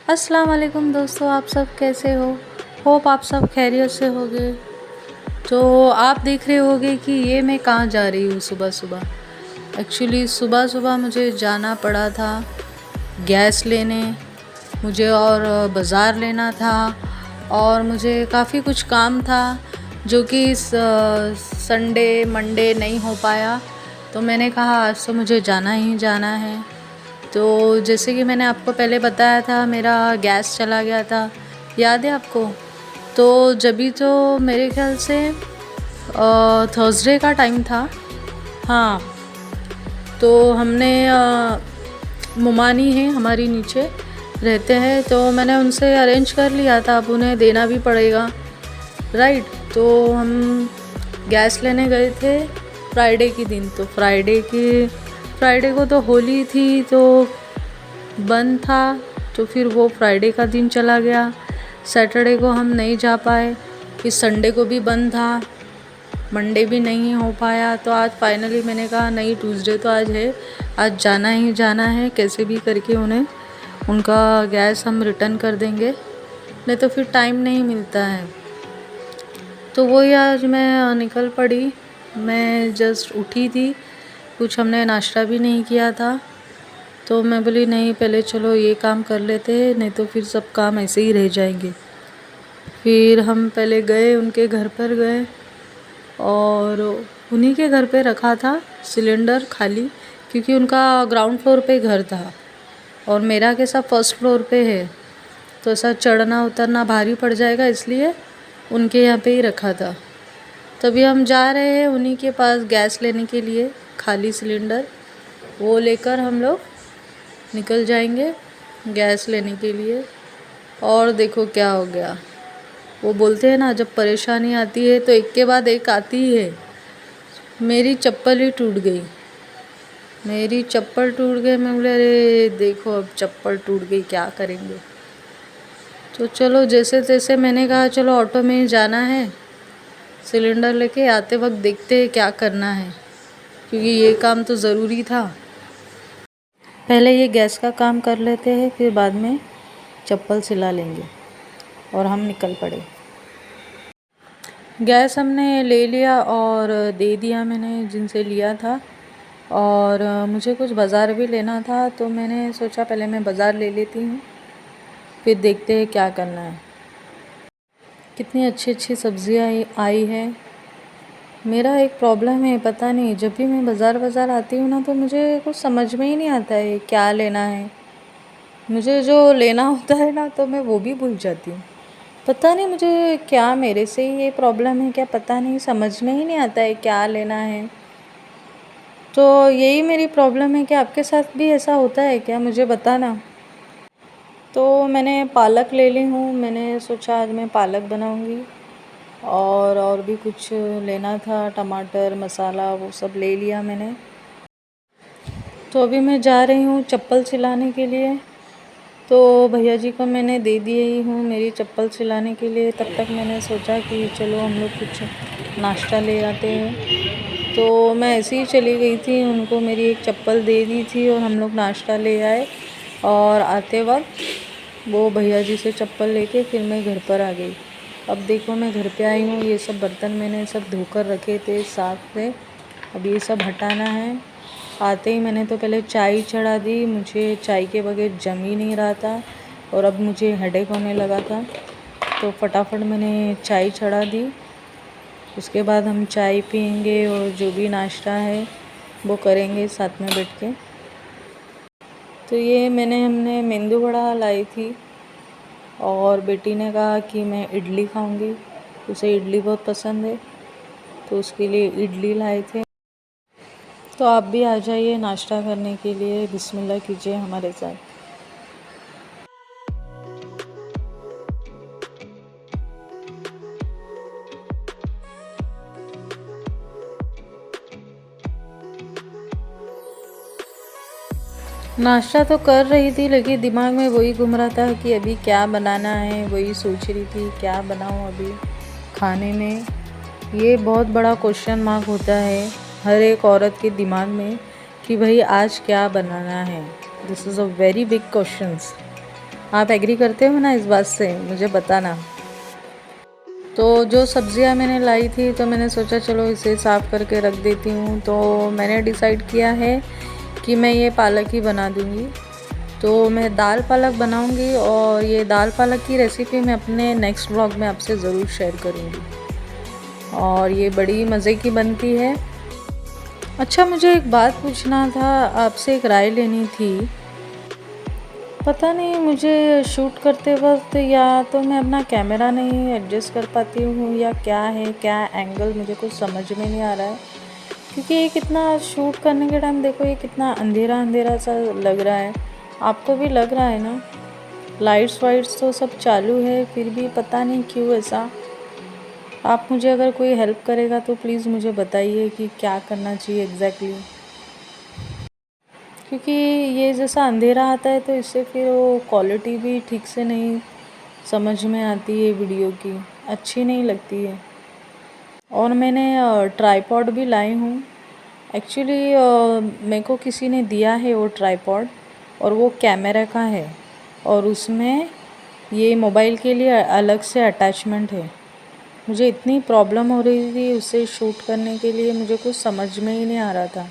अस्सलाम वालेकुम दोस्तों, आप सब कैसे हो? होप आप सब खैरियत से होगे। तो आप देख रहे होगे कि ये मैं कहाँ जा रही हूँ सुबह सुबह। एक्चुअली सुबह सुबह मुझे जाना पड़ा था गैस लेने, मुझे और बाज़ार लेना था, और मुझे काफ़ी कुछ काम था जो कि संडे मंडे नहीं हो पाया। तो मैंने कहा आज तो मुझे जाना ही जाना है। तो जैसे कि मैंने आपको पहले बताया था, मेरा गैस चला गया था, याद है आपको? तो जभी तो मेरे ख्याल से थर्सडे का टाइम था। हाँ, तो हमने मुमानी है हमारी नीचे रहते हैं, तो मैंने उनसे अरेंज कर लिया था, अब उन्हें देना भी पड़ेगा, राइट। तो हम गैस लेने गए थे फ्राइडे के दिन। तो फ्राइडे को तो होली थी तो बंद था, तो फिर वो फ्राइडे का दिन चला गया। सैटरडे को हम नहीं जा पाए, फिर संडे को भी बंद था, मंडे भी नहीं हो पाया। तो आज फाइनली मैंने कहा नहीं, ट्यूसडे तो आज है, आज जाना ही जाना है, कैसे भी करके उन्हें उनका गैस हम रिटर्न कर देंगे, नहीं तो फिर टाइम नहीं मिलता है। तो वही आज मैं निकल पड़ी। मैं जस्ट उठी थी, कुछ हमने नाश्ता भी नहीं किया था, तो मैं बोली नहीं, पहले चलो ये काम कर लेते हैं, नहीं तो फिर सब काम ऐसे ही रह जाएंगे। फिर हम पहले गए, उनके घर पर गए, और उन्हीं के घर पे रखा था सिलेंडर खाली, क्योंकि उनका ग्राउंड फ्लोर पे घर था और मेरा कैसा फर्स्ट फ्लोर पे है, तो ऐसा चढ़ना उतरना भारी पड़ जाएगा, इसलिए उनके यहाँ पे ही रखा था। तभी हम जा रहे हैं उन्हीं के पास गैस लेने के लिए, खाली सिलेंडर वो लेकर हम लोग निकल जाएंगे गैस लेने के लिए। और देखो क्या हो गया, वो बोलते हैं ना, जब परेशानी आती है तो एक के बाद एक आती ही है। मेरी चप्पल ही टूट गई, मेरी चप्पल टूट गई। मैं बोले अरे देखो, अब चप्पल टूट गई, क्या करेंगे। तो चलो जैसे तैसे मैंने कहा चलो ऑटो में ही जाना है, सिलेंडर लेके आते वक्त देखते हैं क्या करना है, क्योंकि ये काम तो ज़रूरी था। पहले ये गैस का काम कर लेते हैं, फिर बाद में चप्पल सिला लेंगे। और हम निकल पड़े। गैस हमने ले लिया और दे दिया मैंने जिनसे लिया था। और मुझे कुछ बाज़ार भी लेना था, तो मैंने सोचा पहले मैं बाज़ार ले लेती हूँ, फिर देखते हैं क्या करना है। कितनी अच्छी अच्छी सब्ज़ियाँ आई है। मेरा एक प्रॉब्लम है, पता नहीं, जब भी मैं बाज़ार आती हूँ ना, तो मुझे कुछ समझ में ही नहीं आता है क्या लेना है। मुझे जो लेना होता है ना, तो मैं वो भी भूल जाती हूँ। पता नहीं मुझे क्या, मेरे से ही ये प्रॉब्लम है क्या, पता नहीं, समझ में ही नहीं आता है क्या लेना है। तो यही मेरी प्रॉब्लम है कि आपके साथ भी ऐसा होता है क्या, मुझे बताना। तो मैंने पालक ले ली हूँ, मैंने सोचा आज मैं पालक बनाऊँगी। और भी कुछ लेना था, टमाटर मसाला वो सब ले लिया मैंने। तो अभी मैं जा रही हूँ चप्पल सिलाने के लिए। तो भैया जी को मैंने दे दिए ही हूँ मेरी चप्पल सिलाने के लिए। तब तक मैंने सोचा कि चलो हम लोग कुछ नाश्ता ले आते हैं। तो मैं ऐसे ही चली गई थी, उनको मेरी एक चप्पल दे दी थी और हम लोग नाश्ता ले आए। और आते वक्त वो भैया जी से चप्पल लेके फिर मैं घर पर आ गई। अब देखो मैं घर पे आई हूँ, ये सब बर्तन मैंने सब धोकर रखे थे साफ से, अब ये सब हटाना है। आते ही मैंने तो पहले चाय चढ़ा दी, मुझे चाय के बगैर जम ही नहीं रहा था और अब मुझे हेडेक होने लगा था, तो फटाफट मैंने चाय चढ़ा दी। उसके बाद हम चाय पियेंगे और जो भी नाश्ता है वो करेंगे साथ में बैठ के। तो ये हमने मेंदू वड़ा लाई थी और बेटी ने कहा कि मैं इडली खाऊंगी, उसे इडली बहुत पसंद है, तो उसके लिए इडली लाए थे। तो आप भी आ जाइए नाश्ता करने के लिए, बिस्मिल्लाह कीजिए हमारे साथ। नाश्ता तो कर रही थी, लेकिन दिमाग में वही घूम रहा था कि अभी क्या बनाना है, वही सोच रही थी क्या बनाऊं अभी खाने में। ये बहुत बड़ा क्वेश्चन मार्क होता है हर एक औरत के दिमाग में कि भाई आज क्या बनाना है। This is a very big questions. आप एग्री करते हो ना इस बात से, मुझे बताना। तो जो सब्ज़ियाँ मैंने लाई थी तो मैंने सोचा चलो इसे साफ़ करके रख देती हूँ। तो मैंने डिसाइड किया है कि मैं ये पालक ही बना दूँगी। तो मैं दाल पालक बनाऊँगी और ये दाल पालक की रेसिपी मैं अपने नेक्स्ट व्लॉग में आपसे ज़रूर शेयर करूँगी। और ये बड़ी मज़े की बनती है। अच्छा, मुझे एक बात पूछना था, आपसे एक राय लेनी थी। पता नहीं मुझे शूट करते वक्त या तो मैं अपना कैमरा नहीं एडजस्ट कर पाती हूँ या क्या है, क्या एंगल मुझे कुछ समझ में नहीं आ रहा है। क्योंकि ये कितना शूट करने के टाइम देखो ये कितना अंधेरा अंधेरा सा लग रहा है। आपको भी लग रहा है ना? लाइट्स वाइट्स तो सब चालू है, फिर भी पता नहीं क्यों ऐसा। आप मुझे अगर कोई हेल्प करेगा तो प्लीज़ मुझे बताइए कि क्या करना चाहिए एग्जैक्टली। क्योंकि ये जैसा अंधेरा आता है तो इससे फिर वो क्वालिटी भी ठीक से नहीं समझ में आती है, वीडियो की अच्छी नहीं लगती है। और मैंने ट्राइपॉड भी लाई हूँ। एक्चुअली मेरे को किसी ने दिया है वो ट्राइपॉड, और वो कैमरा का है और उसमें ये मोबाइल के लिए अलग से अटैचमेंट है। मुझे इतनी प्रॉब्लम हो रही थी उससे शूट करने के लिए, मुझे कुछ समझ में ही नहीं आ रहा था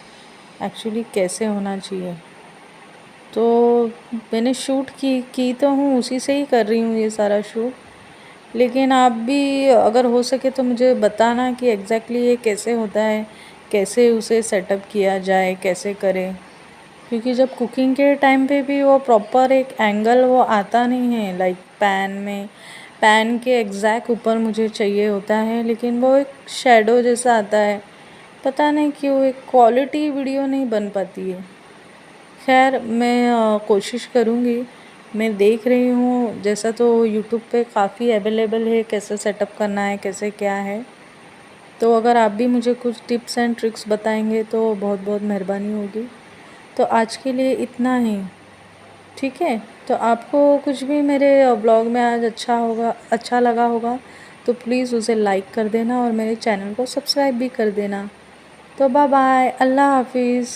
एक्चुअली कैसे होना चाहिए। तो मैंने शूट की तो हूँ, उसी से ही कर रही हूँ ये सारा शूट। लेकिन आप भी अगर हो सके तो मुझे बताना कि एग्जैक्टली ये कैसे होता है, कैसे उसे सेटअप किया जाए, कैसे करें। क्योंकि जब कुकिंग के टाइम पे भी वो प्रॉपर एक एंगल वो आता नहीं है, लाइक पैन के एग्जैक्ट ऊपर मुझे चाहिए होता है, लेकिन वो एक शेडो जैसा आता है। पता नहीं क्यों एक क्वालिटी वीडियो नहीं बन पाती है। खैर मैं कोशिश करूँगी। मैं देख रही हूँ जैसा तो यूट्यूब पे काफ़ी अवेलेबल है, कैसे सेटअप करना है, कैसे क्या है। तो अगर आप भी मुझे कुछ टिप्स एंड ट्रिक्स बताएंगे तो बहुत बहुत मेहरबानी होगी। तो आज के लिए इतना ही, ठीक है। तो आपको कुछ भी मेरे ब्लॉग में आज अच्छा लगा होगा तो प्लीज़ उसे लाइक कर देना और मेरे चैनल को सब्सक्राइब भी कर देना। तो बाय बाय, अल्लाह हाफिज़।